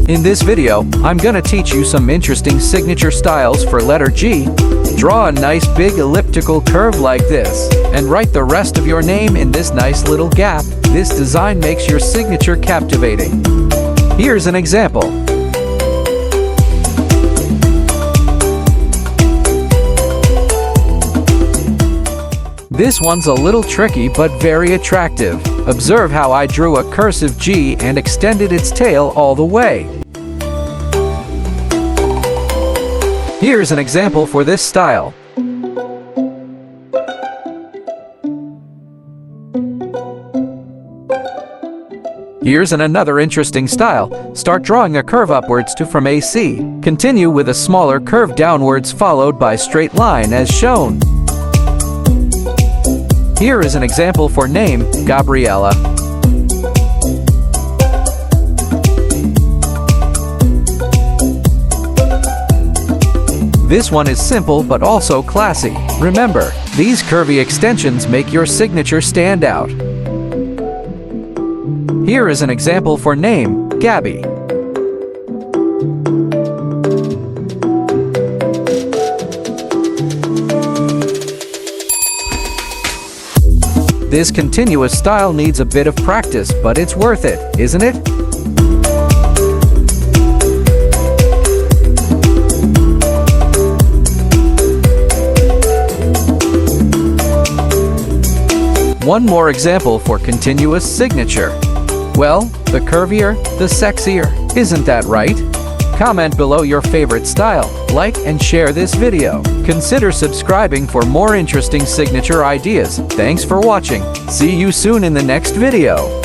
In this video, I'm gonna teach you some interesting signature styles for letter G. Draw a nice big elliptical curve like this, and write the rest of your name in this nice little gap. This design makes your signature captivating. Here's an example. This one's a little tricky but very attractive. Observe how I drew a cursive G and extended its tail all the way. Here's an example for this style. Here's another interesting style. Start drawing a curve upwards from AC. Continue with a smaller curve downwards followed by straight line as shown. Here is an example for name, Gabriella. This one is simple but also classy. Remember, these curvy extensions make your signature stand out. Here is an example for name, Gabby. This continuous style needs a bit of practice, but it's worth it, isn't it? One more example for continuous signature. Well, the curvier, the sexier. Isn't that right? Comment below your favorite style, like and share this video. Consider subscribing for more interesting signature ideas. Thanks for watching. See you soon in the next video.